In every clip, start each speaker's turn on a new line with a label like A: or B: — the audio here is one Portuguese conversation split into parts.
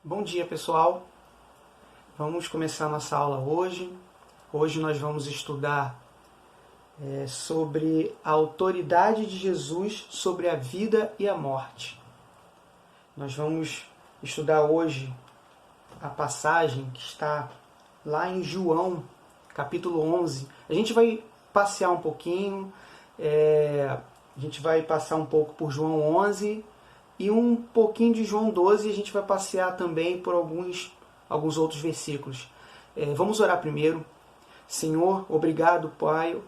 A: Bom dia, pessoal. Vamos começar nossa aula hoje. Hoje nós vamos estudar sobre a autoridade de Jesus sobre a vida e a morte. Nós vamos estudar hoje a passagem que está lá em João, capítulo 11. A gente vai passear um pouquinho, a gente vai passar um pouco por João 11 e um pouquinho de João 12, e a gente vai passear também por alguns outros versículos. Vamos orar primeiro. Senhor, obrigado, Pai,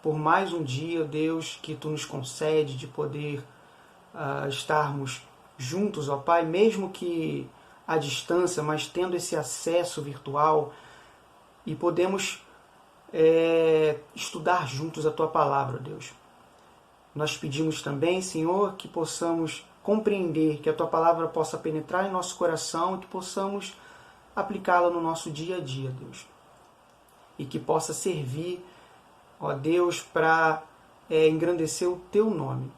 A: por mais um dia, Deus, que Tu nos concede de poder estarmos juntos, ó Pai, mesmo que à distância, mas tendo esse acesso virtual, e podemos estudar juntos a Tua palavra, Deus. Nós pedimos também, Senhor, que possamos compreender, que a Tua palavra possa penetrar em nosso coração e que possamos aplicá-la no nosso dia a dia, Deus. E que possa servir, ó Deus, para engrandecer o Teu nome.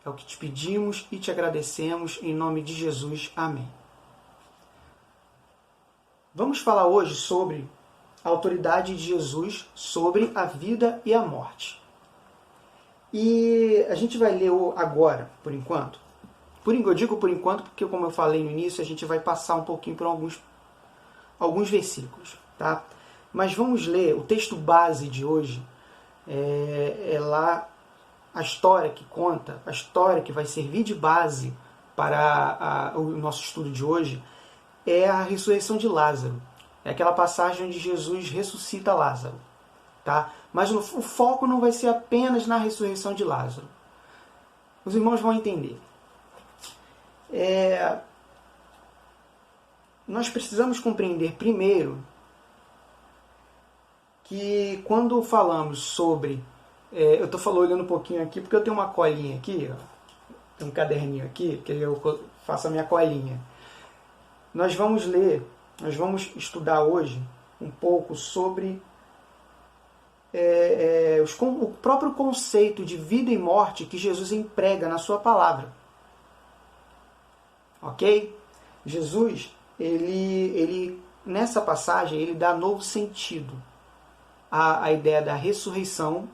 A: É o que te pedimos e te agradecemos, em nome de Jesus. Amém. Vamos falar hoje sobre a autoridade de Jesus sobre a vida e a morte. E a gente vai ler agora, por enquanto. Eu digo por enquanto porque, como eu falei no início, a gente vai passar um pouquinho por alguns versículos, tá? Mas vamos ler o texto base de hoje. É lá a história que conta, a história que vai servir de base para o nosso estudo de hoje, é a ressurreição de Lázaro. É aquela passagem onde Jesus ressuscita Lázaro. Tá? Mas o foco não vai ser apenas na ressurreição de Lázaro. Os irmãos vão entender. Nós precisamos compreender primeiro que quando falamos sobre... eu estou olhando um pouquinho aqui porque eu tenho uma colinha aqui, ó, tem um caderninho aqui, que eu faço a minha colinha. Nós vamos estudar hoje um pouco sobre o próprio conceito de vida e morte que Jesus emprega na sua palavra. Ok? Jesus, ele nessa passagem, ele dá novo sentido à ideia da ressurreição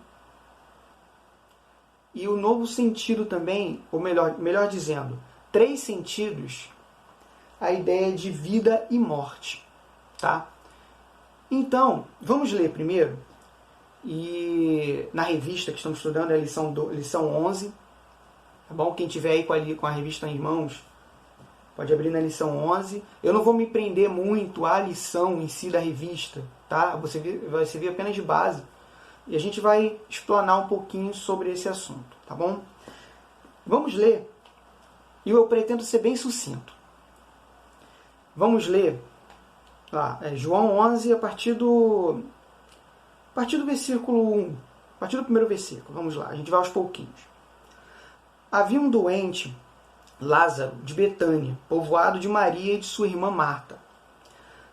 A: e o novo sentido também, ou melhor dizendo, 3 sentidos à ideia de vida e morte. Tá? Então, vamos ler primeiro. E na revista que estamos estudando é a lição 11. Tá bom? Quem tiver aí com a revista em mãos, pode abrir na lição 11. Eu não vou me prender muito à lição em si da revista. Tá? Vai servir apenas de base. E a gente vai explanar um pouquinho sobre esse assunto. Tá bom? Vamos ler. E eu pretendo ser bem sucinto. Vamos ler lá, João 11 a partir do versículo 1, a partir do primeiro versículo. Vamos lá, a gente vai aos pouquinhos. Havia um doente, Lázaro, de Betânia, povoado de Maria e de sua irmã Marta.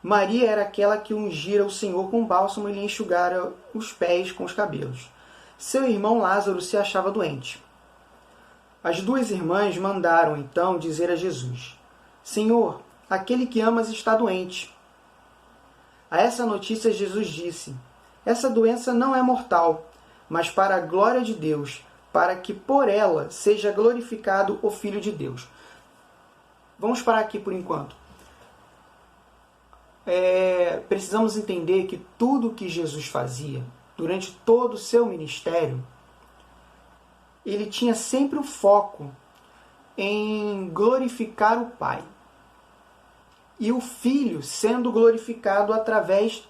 A: Maria era aquela que ungira o Senhor com bálsamo e lhe enxugara os pés com os cabelos. Seu irmão Lázaro se achava doente. As 2 irmãs mandaram então dizer a Jesus: Senhor, aquele que amas está doente. A essa notícia Jesus disse: Essa doença não é mortal, mas para a glória de Deus, para que por ela seja glorificado o Filho de Deus. Vamos parar aqui por enquanto. Precisamos entender que tudo que Jesus fazia, durante todo o seu ministério, ele tinha sempre o foco em glorificar o Pai. E o Filho sendo glorificado através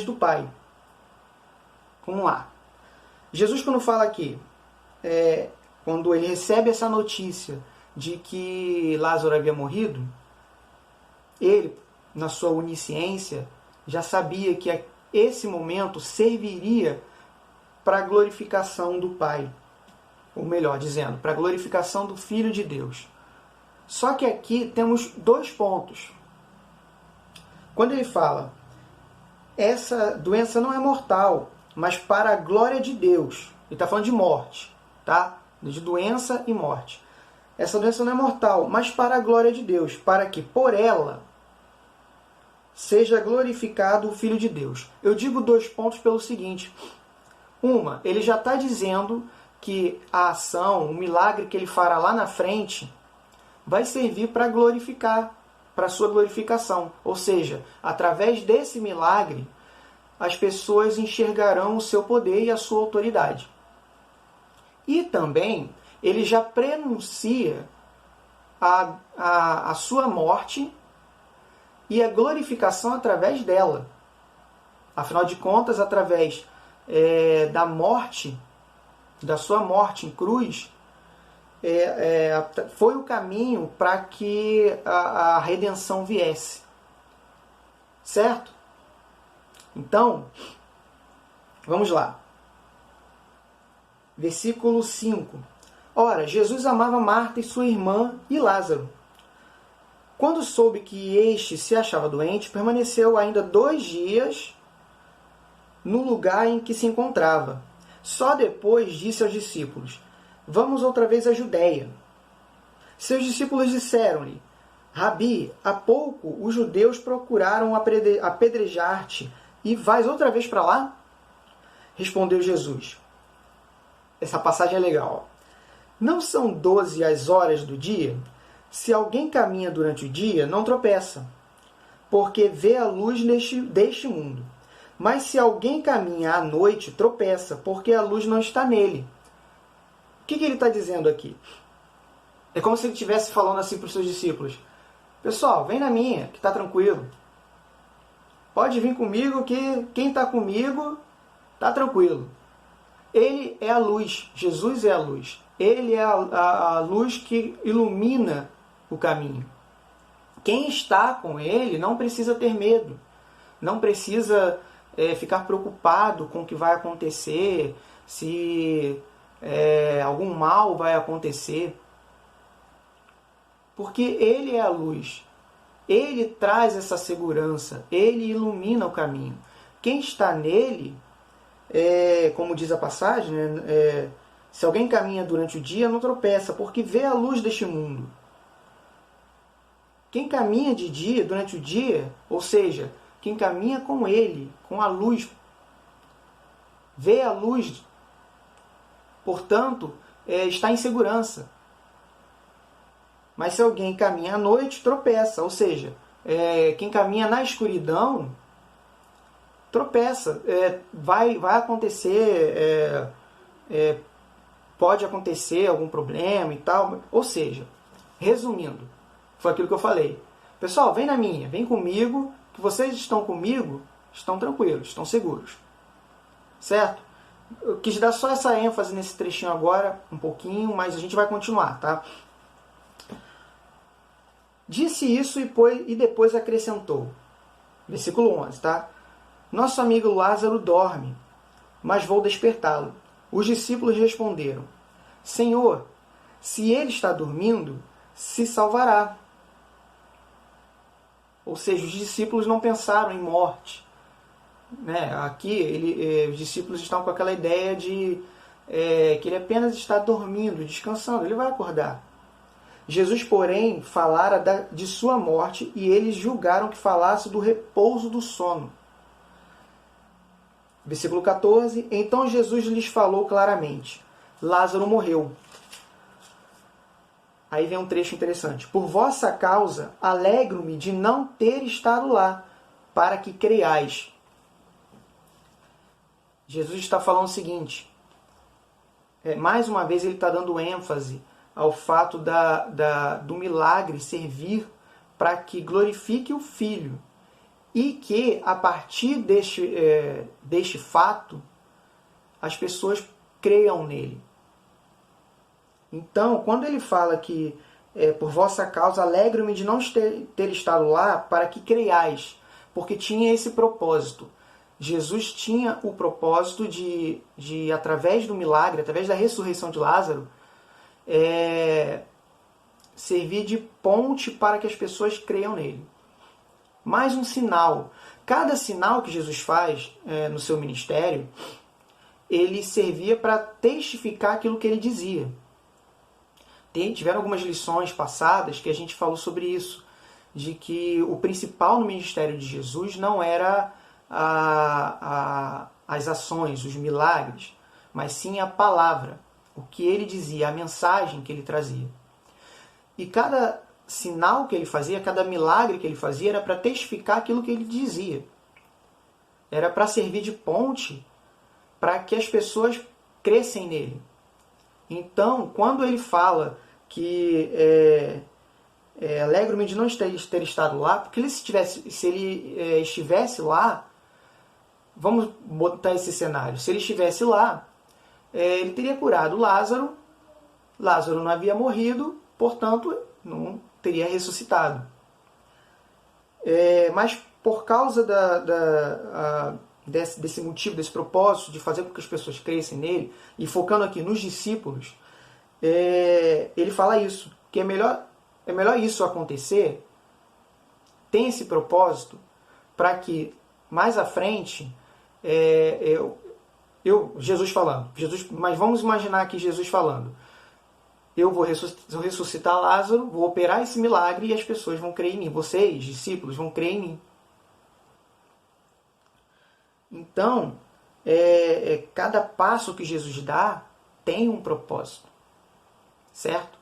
A: do Pai. Vamos lá. Jesus, quando fala aqui, quando ele recebe essa notícia de que Lázaro havia morrido, ele, na sua onisciência, já sabia que esse momento serviria para a glorificação do Pai. Ou melhor dizendo, para a glorificação do Filho de Deus. Só que aqui temos 2 pontos. Quando ele fala, essa doença não é mortal, mas para a glória de Deus. Ele está falando de morte, tá? De doença e morte. essa doença não é mortal, mas para a glória de Deus, para que por ela seja glorificado o Filho de Deus. Eu digo 2 pontos pelo seguinte. Ele já está dizendo que a ação, o milagre que ele fará lá na frente, vai servir para glorificar, para a sua glorificação. Ou seja, através desse milagre, as pessoas enxergarão o seu poder e a sua autoridade. E também, ele já prenuncia a sua morte e a glorificação através dela. Afinal de contas, através da morte, da sua morte em cruz, foi o caminho para que a redenção viesse. Certo? Então, vamos lá. Versículo 5. Ora, Jesus amava Marta e sua irmã e Lázaro. Quando soube que este se achava doente, permaneceu ainda 2 dias no lugar em que se encontrava. Só depois disse aos discípulos: vamos outra vez à Judéia. Seus discípulos disseram-lhe: Rabi, há pouco os judeus procuraram apedrejar-te, e vais outra vez para lá? Respondeu Jesus. Essa passagem é legal. Não são 12 as horas do dia? Se alguém caminha durante o dia, não tropeça, porque vê a luz deste mundo. Mas se alguém caminha à noite, tropeça, porque a luz não está nele. O que ele está dizendo aqui? É como se ele estivesse falando assim para os seus discípulos: pessoal, vem na minha, que está tranquilo. Pode vir comigo, que quem está comigo está tranquilo. Ele é a luz, Jesus é a luz. Ele é a luz que ilumina o caminho. Quem está com ele não precisa ter medo, não precisa ficar preocupado com o que vai acontecer, se algum mal vai acontecer. Porque ele é a luz. Ele traz essa segurança, ele ilumina o caminho. Quem está nele, como diz a passagem, se alguém caminha durante o dia, não tropeça, porque vê a luz deste mundo. Quem caminha de dia, durante o dia, ou seja, quem caminha com ele, com a luz, vê a luz, portanto, está em segurança. Mas se alguém caminha à noite, tropeça. Ou seja, quem caminha na escuridão, tropeça. Vai acontecer, pode acontecer algum problema e tal. Ou seja, resumindo, foi aquilo que eu falei. Pessoal, vem na minha, vem comigo, que vocês estão comigo, estão tranquilos, estão seguros. Certo? Eu quis dar só essa ênfase nesse trechinho agora, um pouquinho, mas a gente vai continuar, tá? Disse isso e depois acrescentou. Versículo 11, tá? Nosso amigo Lázaro dorme, mas vou despertá-lo. Os discípulos responderam: Senhor, se ele está dormindo, se salvará. Ou seja, os discípulos não pensaram em morte. Aqui, os discípulos estão com aquela ideia de que ele apenas está dormindo, descansando, ele vai acordar. Jesus, porém, falara de sua morte, e eles julgaram que falasse do repouso do sono. Versículo 14. Então Jesus lhes falou claramente: Lázaro morreu. Aí vem um trecho interessante. Por vossa causa, alegro-me de não ter estado lá, para que creiais. Jesus está falando o seguinte. Mais uma vez ele está dando ênfase ao fato do milagre servir para que glorifique o Filho. E que, a partir deste fato, as pessoas creiam nele. Então, quando ele fala que, por vossa causa, alegro-me de não ter estado lá, para que creiais, porque tinha esse propósito. Jesus tinha o propósito de através do milagre, através da ressurreição de Lázaro, servir de ponte para que as pessoas creiam nele. Mais um sinal. Cada sinal que Jesus faz no seu ministério, ele servia para testificar aquilo que ele dizia. Tiveram algumas lições passadas que a gente falou sobre isso, de que o principal no ministério de Jesus não era as ações, os milagres, mas sim a palavra, o que ele dizia, a mensagem que ele trazia. E cada sinal que ele fazia, cada milagre que ele fazia era para testificar aquilo que ele dizia. Era para servir de ponte para que as pessoas crescem nele. Então, quando ele fala que alegro-me de não ter estado lá, porque se ele estivesse lá, vamos botar esse cenário, se ele estivesse lá, ele teria curado Lázaro, Lázaro não havia morrido, portanto, não teria ressuscitado. Mas por causa desse motivo, desse propósito de fazer com que as pessoas crescem nele, e focando aqui nos discípulos, ele fala isso, que é melhor isso acontecer, tem esse propósito, para que mais à frente, Jesus falando, mas vamos imaginar aqui Jesus falando, eu vou ressuscitar Lázaro, vou operar esse milagre e as pessoas vão crer em mim, vocês, discípulos, vão crer em mim. Então, cada passo que Jesus dá tem um propósito, certo?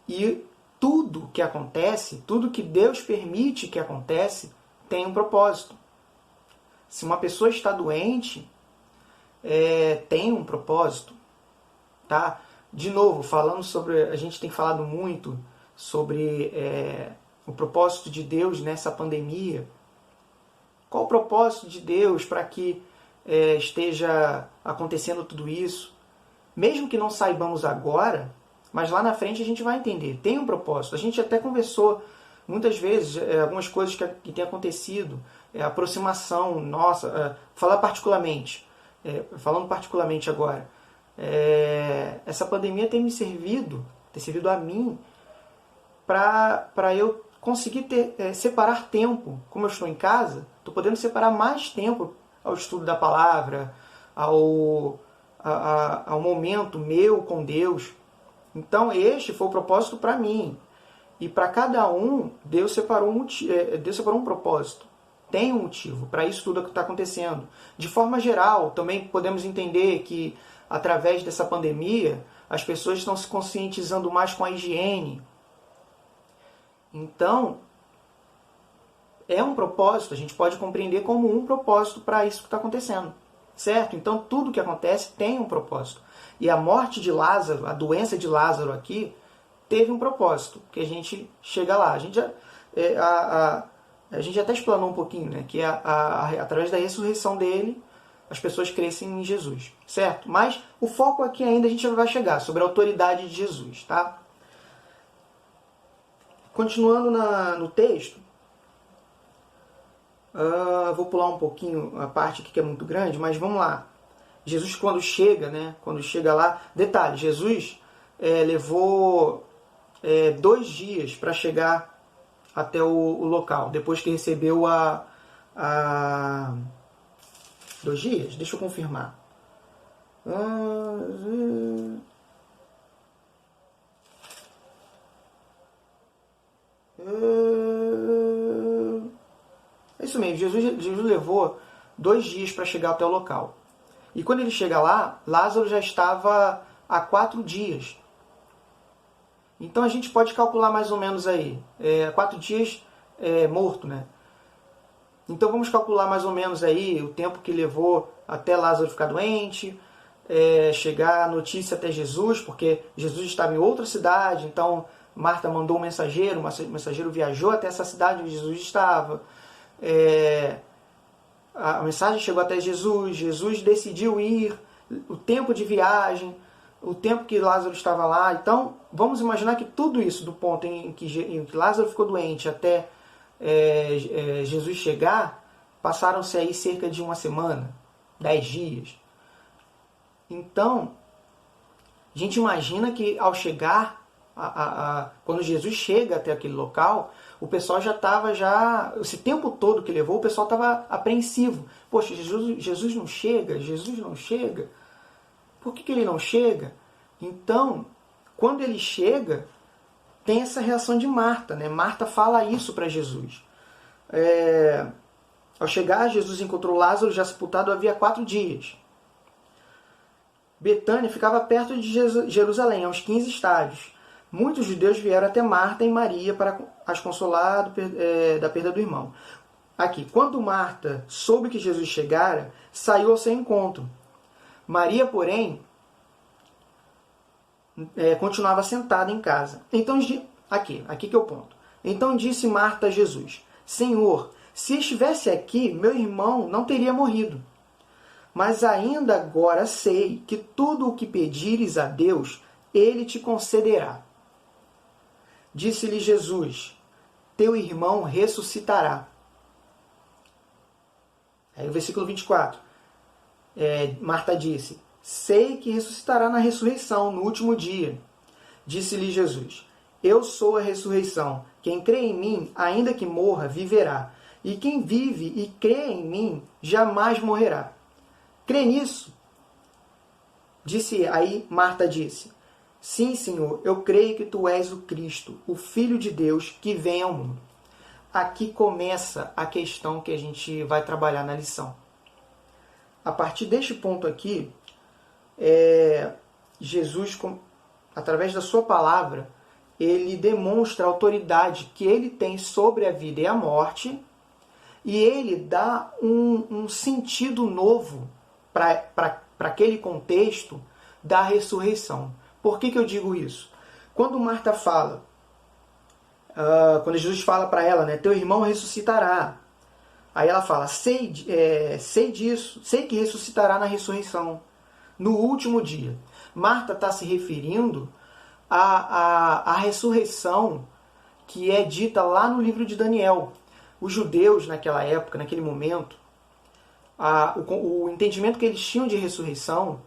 A: E tudo que acontece, tudo que Deus permite que acontece, tem um propósito. Se uma pessoa está doente, tem um propósito, tá? De novo, falando sobre, a gente tem falado muito sobre o propósito de Deus nessa pandemia. Qual o propósito de Deus para que esteja acontecendo tudo isso? Mesmo que não saibamos agora, mas lá na frente a gente vai entender. Tem um propósito. A gente até conversou muitas vezes algumas coisas que têm acontecido, aproximação nossa, falando particularmente agora. Essa pandemia tem servido a mim para eu conseguir separar tempo. Como eu estou em casa, estou podendo separar mais tempo ao estudo da palavra, ao momento meu com Deus. Então este foi o propósito para mim. E para cada um, Deus separou um propósito. Tem um motivo para isso tudo que está acontecendo. De forma geral, também podemos entender que através dessa pandemia, as pessoas estão se conscientizando mais com a higiene. Então, é um propósito, a gente pode compreender como um propósito para isso que está acontecendo. Certo? Então, tudo que acontece tem um propósito. E a morte de Lázaro, a doença de Lázaro aqui, teve um propósito, que a gente chega lá. A gente até explanou um pouquinho, né? Que através da ressurreição dele, as pessoas crescem em Jesus, certo? Mas o foco aqui ainda a gente vai chegar, sobre a autoridade de Jesus, tá? Continuando no texto, vou pular um pouquinho a parte aqui que é muito grande, mas vamos lá. Jesus quando chega lá, detalhe, Jesus levou 2 dias para chegar até o local, depois que recebeu 2 dias? Deixa eu confirmar. É isso mesmo, Jesus levou 2 dias para chegar até o local. E quando ele chega lá, Lázaro já estava há 4 dias. Então a gente pode calcular mais ou menos aí, 4 dias morto, né? Então vamos calcular mais ou menos aí o tempo que levou até Lázaro ficar doente, chegar a notícia até Jesus, porque Jesus estava em outra cidade, então Marta mandou um mensageiro, o mensageiro viajou até essa cidade onde Jesus estava. A mensagem chegou até Jesus, Jesus decidiu ir, o tempo de viagem, o tempo que Lázaro estava lá. Então, vamos imaginar que tudo isso, do ponto em que Lázaro ficou doente até Jesus chegar, passaram-se aí cerca de 1 semana, 10 dias. Então, a gente imagina que ao chegar, quando Jesus chega até aquele local, o pessoal já estava, esse tempo todo que levou, o pessoal estava apreensivo. Poxa, Jesus não chega, Jesus não chega. Por que ele não chega? Então, Quando ele chega, tem essa reação de Marta, né? Marta fala isso para Jesus. Ao chegar, Jesus encontrou Lázaro já sepultado havia 4 dias. Betânia ficava perto de Jerusalém, a uns 15 estádios. Muitos judeus vieram até Marta e Maria para as consolar da perda do irmão. Aqui, quando Marta soube que Jesus chegara, saiu ao seu encontro. Maria, porém, continuava sentada em casa. Então, aqui que é o ponto. Então disse Marta a Jesus: Senhor, se estivesse aqui, meu irmão não teria morrido. Mas ainda agora sei que tudo o que pedires a Deus, Ele te concederá. Disse-lhe Jesus: Teu irmão ressuscitará. Aí o versículo 24. Marta disse: Sei que ressuscitará na ressurreição, no último dia. Disse-lhe Jesus: Eu sou a ressurreição. Quem crê em mim, ainda que morra, viverá. E quem vive e crê em mim, jamais morrerá. Crê nisso? Aí Marta disse: Sim, Senhor, eu creio que tu és o Cristo, o Filho de Deus, que vem ao mundo. Aqui começa a questão que a gente vai trabalhar na lição. A partir deste ponto aqui, Jesus, através da sua palavra, ele demonstra a autoridade que ele tem sobre a vida e a morte, e ele dá um sentido novo para aquele contexto da ressurreição. Por que eu digo isso? Quando Marta fala, quando Jesus fala para ela, né, teu irmão ressuscitará. Aí ela fala, sei disso, sei que ressuscitará na ressurreição, no último dia. Marta está se referindo à ressurreição que é dita lá no livro de Daniel. Os judeus, naquela época, naquele momento, o entendimento que eles tinham de ressurreição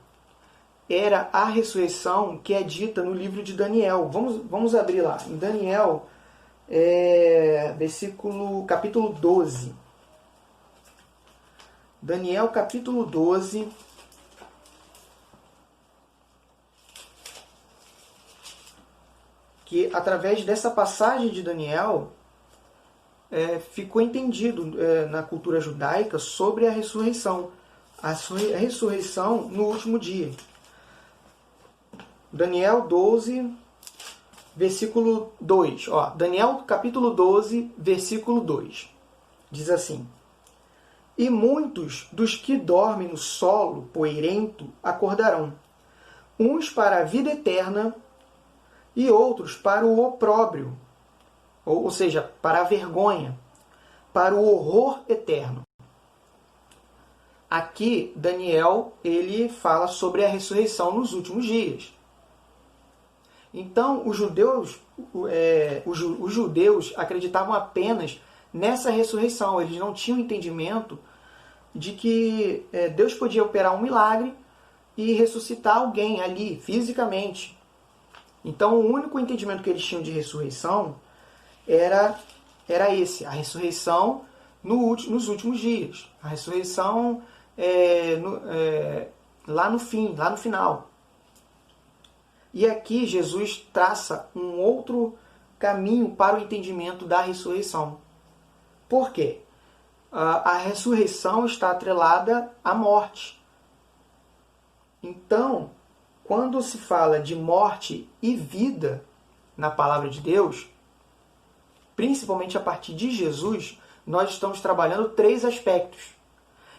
A: era a ressurreição que é dita no livro de Daniel. Vamos abrir lá, em Daniel, capítulo 12. Daniel, capítulo 12, que através dessa passagem de Daniel ficou entendido na cultura judaica sobre a ressurreição. A ressurreição no último dia. Daniel 12, versículo 2. Daniel capítulo 12, versículo 2. Diz assim: E muitos dos que dormem no solo poeirento acordarão, uns para a vida eterna e outros para o opróbrio, ou seja, para a vergonha, para o horror eterno. Aqui, Daniel, ele fala sobre a ressurreição nos últimos dias. Então, os judeus acreditavam apenas nessa ressurreição. Eles não tinham entendimento de que Deus podia operar um milagre e ressuscitar alguém ali, fisicamente. Então, o único entendimento que eles tinham de ressurreição era esse, a ressurreição nos últimos dias. A ressurreição lá no fim, lá no final. E aqui Jesus traça um outro caminho para o entendimento da ressurreição. Por quê? A ressurreição está atrelada à morte. Então, quando se fala de morte e vida na palavra de Deus, principalmente a partir de Jesus, nós estamos trabalhando 3 aspectos.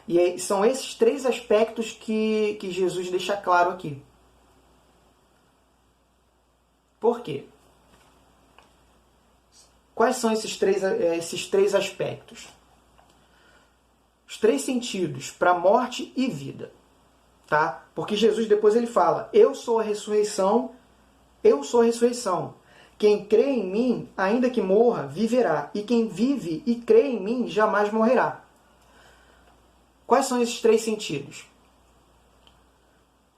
A: E são esses 3 aspectos que Jesus deixa claro aqui. Por quê? Quais são esses três aspectos? Os 3 sentidos para morte e vida. Tá? Porque Jesus depois ele fala, eu sou a ressurreição. Quem crê em mim, ainda que morra, viverá. E quem vive e crê em mim, jamais morrerá. Quais são esses 3 sentidos?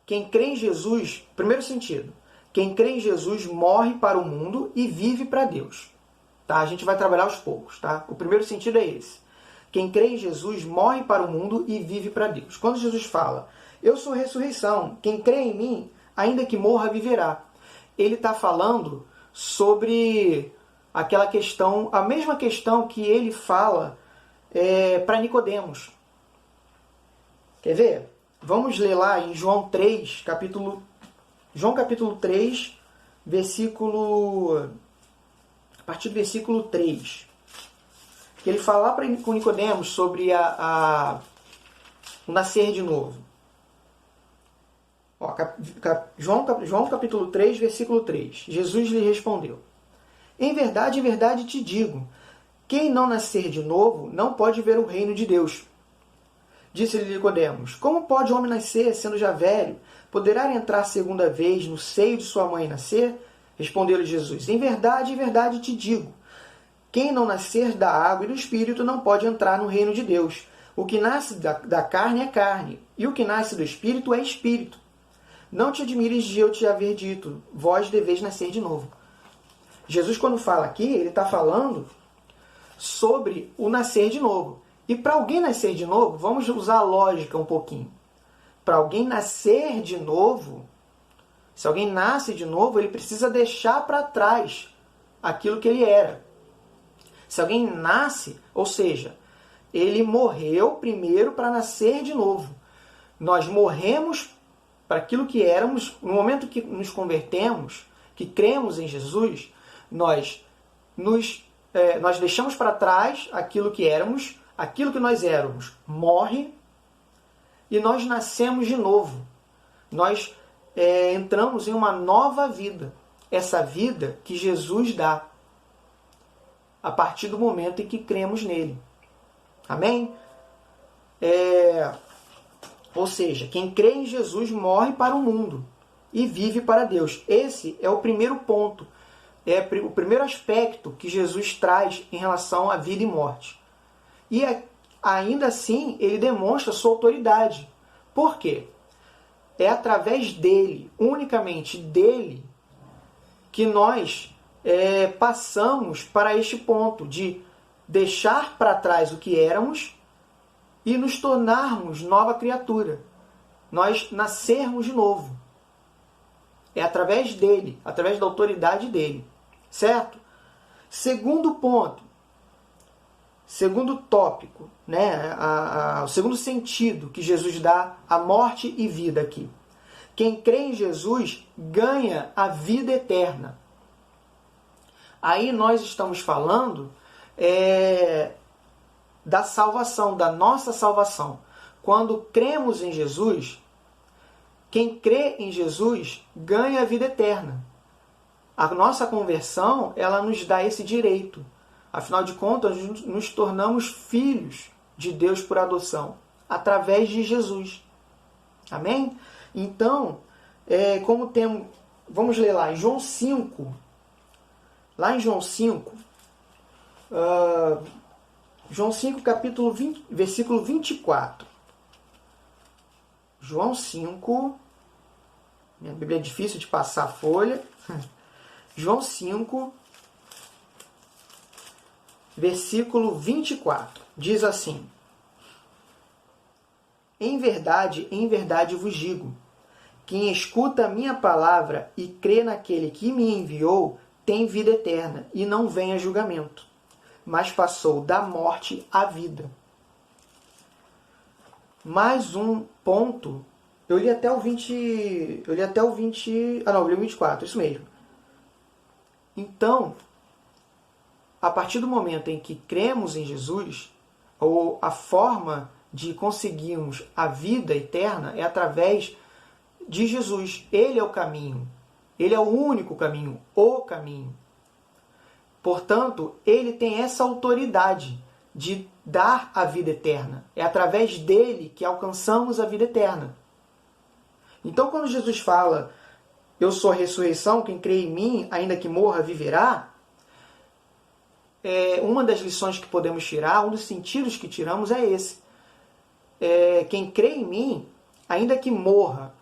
A: Quem crê em Jesus, primeiro sentido, quem crê em Jesus morre para o mundo e vive para Deus. Tá? A gente vai trabalhar aos poucos. Tá? O primeiro sentido é esse. Quem crê em Jesus morre para o mundo e vive para Deus. Quando Jesus fala, eu sou a ressurreição, quem crê em mim, ainda que morra, viverá. ele está falando sobre aquela questão, a mesma questão que ele fala para Nicodemos. Quer ver? Vamos ler lá em João 3, João capítulo 3, a partir do versículo 3. Que ele fala com Nicodemos sobre o nascer de novo. Ó, João capítulo 3, versículo 3. Jesus lhe respondeu: em verdade te digo, quem não nascer de novo não pode ver o reino de Deus. Disse-lhe Nicodemos: como pode o homem nascer, sendo já velho? Poderá entrar segunda vez no seio de sua mãe e nascer? Respondeu-lhe Jesus: em verdade te digo, quem não nascer da água e do Espírito não pode entrar no reino de Deus. O que nasce da carne é carne, e o que nasce do Espírito é Espírito. Não te admires de eu te haver dito, vós deveis nascer de novo. Jesus, quando fala aqui, ele está falando sobre o nascer de novo. E para alguém nascer de novo, vamos usar a lógica um pouquinho. Para alguém nascer de novo, se alguém nasce de novo, ele precisa deixar para trás aquilo que ele era. Se alguém nasce, ou seja, ele morreu primeiro para nascer de novo. Nós morremos para aquilo que éramos. No momento que nos convertemos, que cremos em Jesus, nós deixamos para trás aquilo que éramos, aquilo que nós éramos morre e nós nascemos de novo. Nós entramos em uma nova vida. Essa vida que Jesus dá a partir do momento em que cremos nele. Amém? Ou seja, quem crê em Jesus morre para o mundo e vive para Deus. Esse é o primeiro ponto. É o primeiro aspecto que Jesus traz em relação à vida e morte. E ainda assim, ele demonstra sua autoridade. Por quê? É através dele, unicamente dele, que nós passamos para este ponto de deixar para trás o que éramos e nos tornarmos nova criatura. Nós nascermos de novo. É através dele, através da autoridade dele. Certo? Segundo ponto, segundo tópico, né? O segundo sentido que Jesus dá à morte e vida aqui. Quem crê em Jesus ganha a vida eterna. Aí nós estamos falando da salvação, da nossa salvação. Quando cremos em Jesus, quem crê em Jesus ganha a vida eterna. A nossa conversão, ela nos dá esse direito. Afinal de contas, nos tornamos filhos de Deus por adoção, através de Jesus. Amém? Então, vamos ler lá em João 5. Lá em João 5, João 5, capítulo 20, versículo 24. João 5, minha Bíblia é difícil de passar a folha. João 5, versículo 24, diz assim: em verdade vos digo, quem escuta a minha palavra e crê naquele que me enviou, tem vida eterna e não vem a julgamento, mas passou da morte à vida. Mais um ponto. Eu li até o 24, isso mesmo. Então, a partir do momento em que cremos em Jesus, ou a forma de conseguirmos a vida eterna é através de Jesus. Ele é o caminho. Ele é o único caminho, o caminho. Portanto, ele tem essa autoridade de dar a vida eterna. É através dele que alcançamos a vida eterna. Então, quando Jesus fala, eu sou a ressurreição, quem crê em mim, ainda que morra, viverá, uma das lições que podemos tirar, um dos sentidos que tiramos é esse. Quem crê em mim, ainda que morra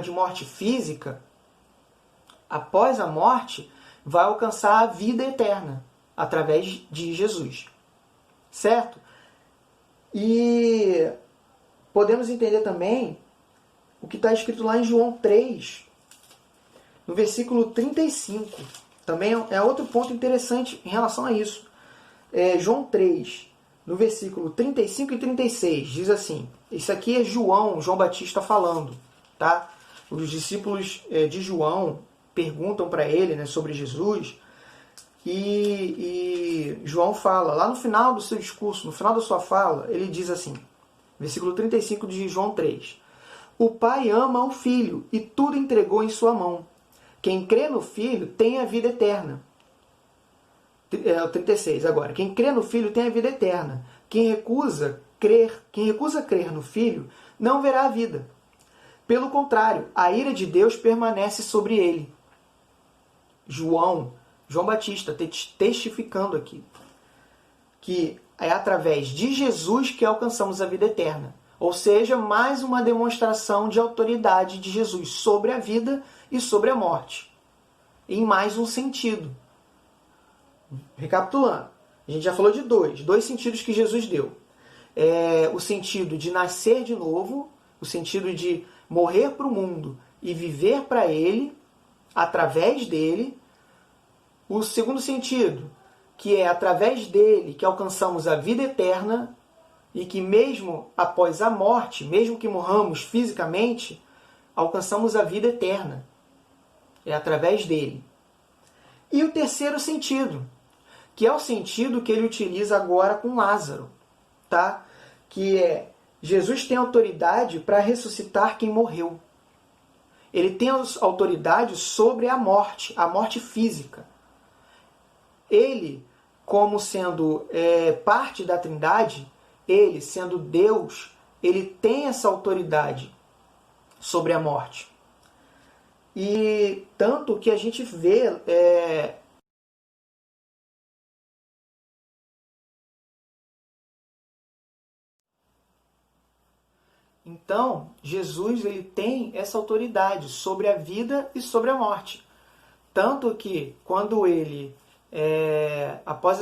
A: de morte física, após a morte, vai alcançar a vida eterna, através de Jesus. Certo? E podemos entender também o que está escrito lá em João 3, no versículo 35. Também é outro ponto interessante em relação a isso. João 3, no versículo 35 e 36, diz assim, isso aqui é João Batista falando, tá? Os discípulos de João perguntam para ele, né, sobre Jesus, e João fala, lá no final do seu discurso, no final da sua fala, ele diz assim, versículo 35 de João 3, o Pai ama o Filho e tudo entregou em sua mão. Quem crê no Filho tem a vida eterna. 36 agora. Quem crê no Filho tem a vida eterna. Quem recusa crer no Filho não verá a vida. Pelo contrário, a ira de Deus permanece sobre ele. João Batista testificando aqui que é através de Jesus que alcançamos a vida eterna. Ou seja, mais uma demonstração de autoridade de Jesus sobre a vida e sobre a morte. Em mais um sentido. Recapitulando, a gente já falou de dois sentidos que Jesus deu. O sentido de nascer de novo, o sentido de morrer para o mundo e viver para ele, através dele. O segundo sentido, que é através dele que alcançamos a vida eterna e que mesmo após a morte, mesmo que morramos fisicamente, alcançamos a vida eterna. É através dele. E o terceiro sentido, que é o sentido que ele utiliza agora com Lázaro, tá? Que é, Jesus tem autoridade para ressuscitar quem morreu. Ele tem autoridade sobre a morte física. Ele, como sendo parte da Trindade, ele, sendo Deus, ele tem essa autoridade sobre a morte. E tanto que a gente vê então, Jesus ele tem essa autoridade sobre a vida e sobre a morte. Tanto que, quando ele, após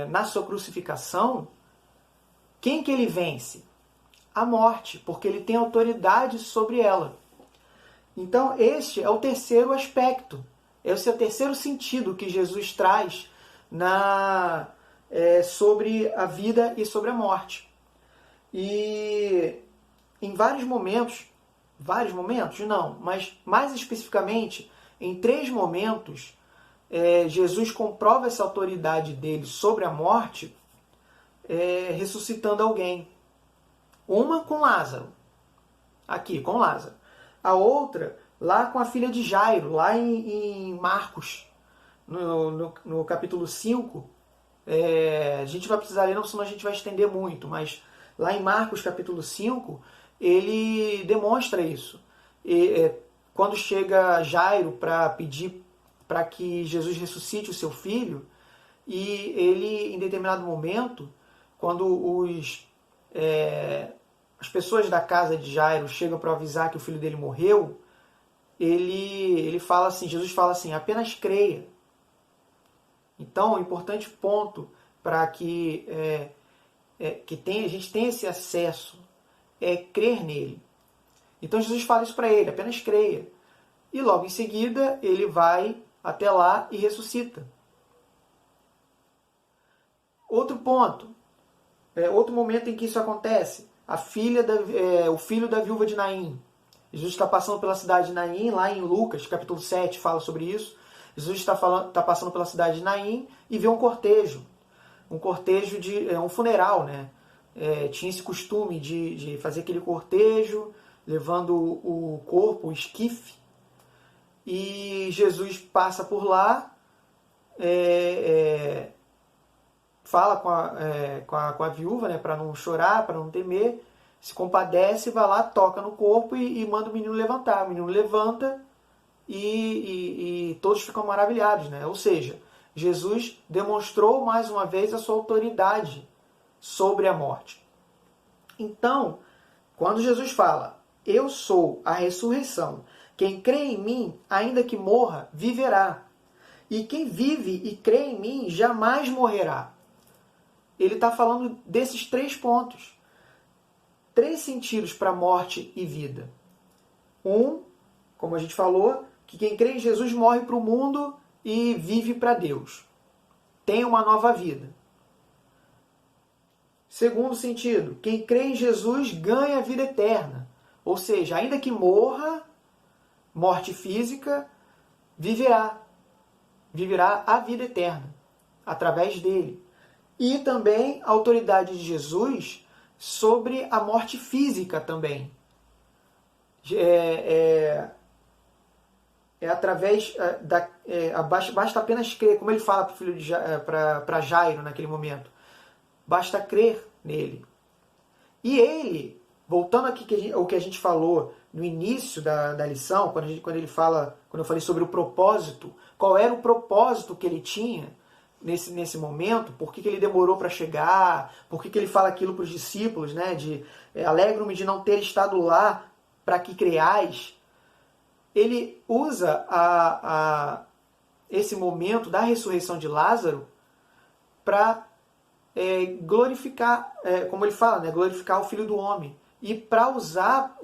A: na sua crucificação, quem que ele vence? A morte, porque ele tem autoridade sobre ela. Então, este é o terceiro aspecto, esse é o terceiro sentido que Jesus traz sobre a vida e sobre a morte. E em vários momentos não, mas mais especificamente em 3 momentos, Jesus comprova essa autoridade dele sobre a morte, ressuscitando alguém. Uma com Lázaro, aqui com Lázaro. A outra lá com a filha de Jairo, lá em Marcos, no capítulo 5. A gente vai precisar ler, não, senão a gente vai estender muito, mas lá em Marcos capítulo 5, ele demonstra isso. Quando chega Jairo para pedir para que Jesus ressuscite o seu filho, e ele, em determinado momento, quando as pessoas da casa de Jairo chegam para avisar que o filho dele morreu, ele fala assim, Jesus fala assim, apenas creia. Então, um importante ponto para que a gente tenha esse acesso é crer nele. Então Jesus fala isso para ele, apenas creia. E logo em seguida ele vai até lá e ressuscita. Outro ponto, outro momento em que isso acontece, o filho da viúva de Naim. Jesus está passando pela cidade de Naim, lá em Lucas, capítulo 7, fala sobre isso. Jesus está passando pela cidade de Naim e vê um cortejo de um funeral, né? Tinha esse costume de fazer aquele cortejo, levando o corpo, o esquife, e Jesus passa por lá, fala com a viúva, né, para não chorar, para não temer, se compadece, vai lá, toca no corpo e manda o menino levantar. O menino levanta e todos ficam maravilhados, né? Ou seja, Jesus demonstrou mais uma vez a sua autoridade sobre a morte. Então, quando Jesus fala, eu sou a ressurreição, quem crê em mim, ainda que morra, viverá. E quem vive e crê em mim, jamais morrerá. Ele está falando desses 3 pontos. 3 sentidos para morte e vida. Como a gente falou, que quem crê em Jesus morre para o mundo e vive para Deus. Tem uma nova vida. Segundo sentido, quem crê em Jesus ganha a vida eterna. Ou seja, ainda que morra, morte física, viverá a vida eterna através dele. E também a autoridade de Jesus sobre a morte física também. Através basta apenas crer, como ele fala para Jairo naquele momento. Basta crer nele. E ele, voltando aqui ao que a gente falou no início da lição, quando eu falei sobre o propósito, qual era o propósito que ele tinha nesse momento, por que ele demorou para chegar, por que ele fala aquilo para os discípulos, né, alegro-me de não ter estado lá para que creais. Ele usa esse momento da ressurreição de Lázaro para glorificar, como ele fala, né, glorificar o Filho do Homem. E para usar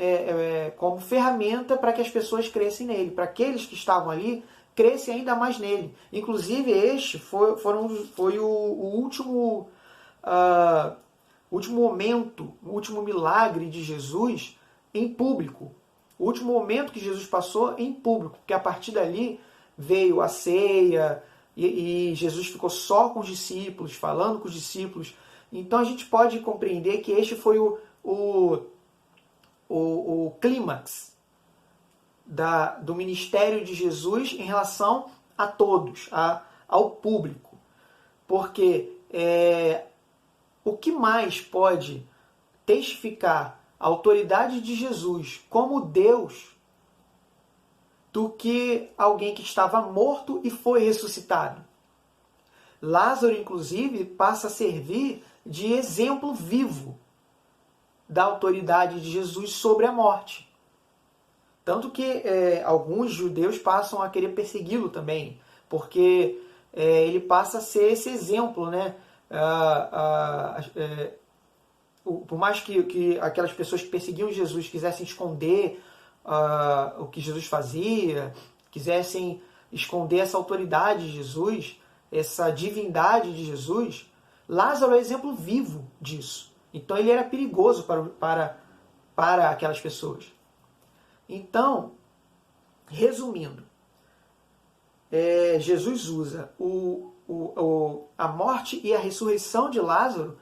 A: como ferramenta para que as pessoas crescem nele, para aqueles que estavam ali crescem ainda mais nele. Inclusive este foi o último momento, o último milagre de Jesus em público. O último momento que Jesus passou em público, porque a partir dali veio a ceia e Jesus ficou só com os discípulos, falando com os discípulos. Então a gente pode compreender que este foi o clímax do ministério de Jesus em relação a todos, ao público. Porque o que mais pode testificar a autoridade de Jesus como Deus do que alguém que estava morto e foi ressuscitado? Lázaro, inclusive, passa a servir de exemplo vivo da autoridade de Jesus sobre a morte. Tanto que alguns judeus passam a querer persegui-lo também, porque ele passa a ser esse exemplo, né? Por mais que aquelas pessoas que perseguiam Jesus quisessem esconder o que Jesus fazia, quisessem esconder essa autoridade de Jesus, essa divindade de Jesus, Lázaro é exemplo vivo disso. Então ele era perigoso para aquelas pessoas. Então, resumindo, Jesus usa a morte e a ressurreição de Lázaro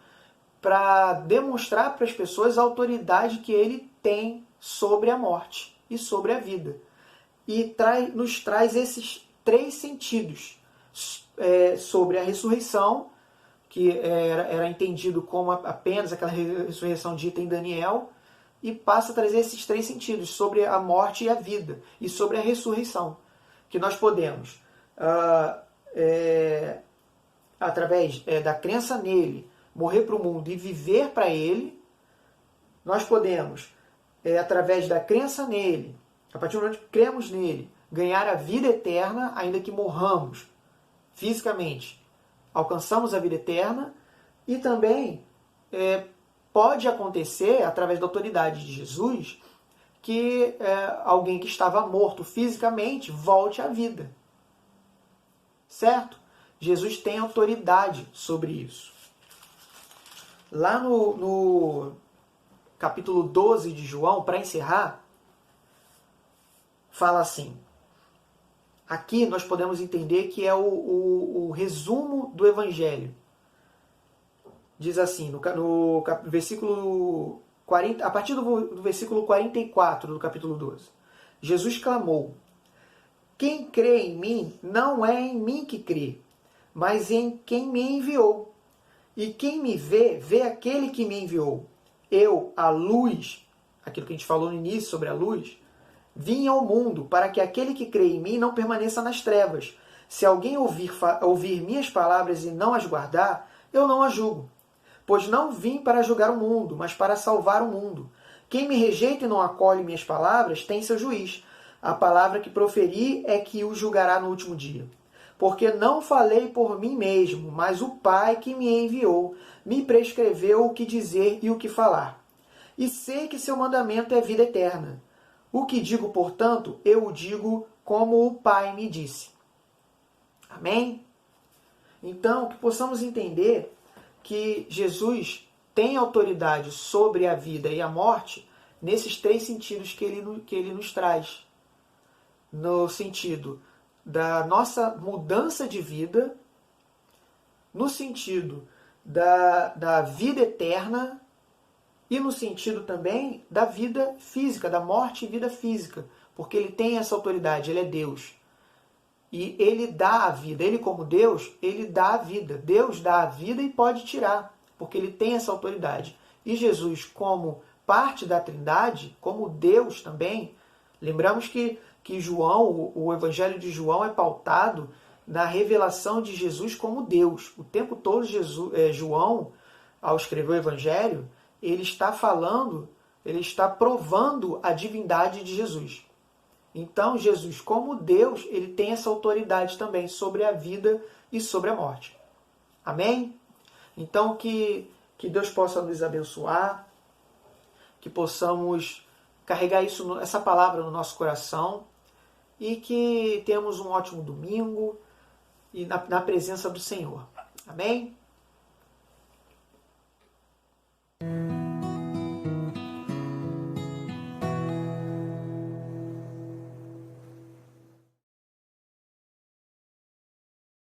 A: para demonstrar para as pessoas a autoridade que ele tem sobre a morte e sobre a vida. E nos traz esses 3 sentidos sobre a ressurreição, que era entendido como apenas aquela ressurreição dita em Daniel, e passa a trazer esses 3 sentidos sobre a morte e a vida, e sobre a ressurreição, que nós podemos, através da crença nele, morrer para o mundo e viver para ele. Nós podemos, através da crença nele, a partir do momento que cremos nele, ganhar a vida eterna, ainda que morramos fisicamente. Alcançamos a vida eterna. E também pode acontecer, através da autoridade de Jesus, que alguém que estava morto fisicamente volte à vida. Certo? Jesus tem autoridade sobre isso. Lá no capítulo 12 de João, para encerrar, fala assim. Aqui nós podemos entender que é o resumo do Evangelho. Diz assim, no versículo 40, a partir do versículo 44 do capítulo 12. Jesus clamou: quem crê em mim, não é em mim que crê, mas em quem me enviou. E quem me vê, vê aquele que me enviou. Eu, a luz, aquilo que a gente falou no início sobre a luz, vim ao mundo para que aquele que crê em mim não permaneça nas trevas. Se alguém ouvir minhas palavras e não as guardar, eu não a julgo. Pois não vim para julgar o mundo, mas para salvar o mundo. Quem me rejeita e não acolhe minhas palavras tem seu juiz. A palavra que proferi é que o julgará no último dia. Porque não falei por mim mesmo, mas o Pai que me enviou me prescreveu o que dizer e o que falar. E sei que seu mandamento é vida eterna. O que digo, portanto, eu o digo como o Pai me disse. Amém? Então, que possamos entender que Jesus tem autoridade sobre a vida e a morte nesses três sentidos que ele nos traz. No sentido da nossa mudança de vida, no sentido da vida eterna e no sentido também da vida física, da morte e vida física, porque ele tem essa autoridade, ele é Deus. E ele dá a vida, ele como Deus, ele dá a vida. Deus dá a vida e pode tirar, porque ele tem essa autoridade. E Jesus, como parte da Trindade, como Deus também, lembramos que João, o Evangelho de João é pautado na revelação de Jesus como Deus. O tempo todo João, ao escrever o Evangelho, ele está falando, ele está provando a divindade de Jesus. Então, Jesus, como Deus, ele tem essa autoridade também sobre a vida e sobre a morte. Amém? Então, que Deus possa nos abençoar, que possamos carregar essa palavra no nosso coração e que tenhamos um ótimo domingo e na presença do Senhor. Amém?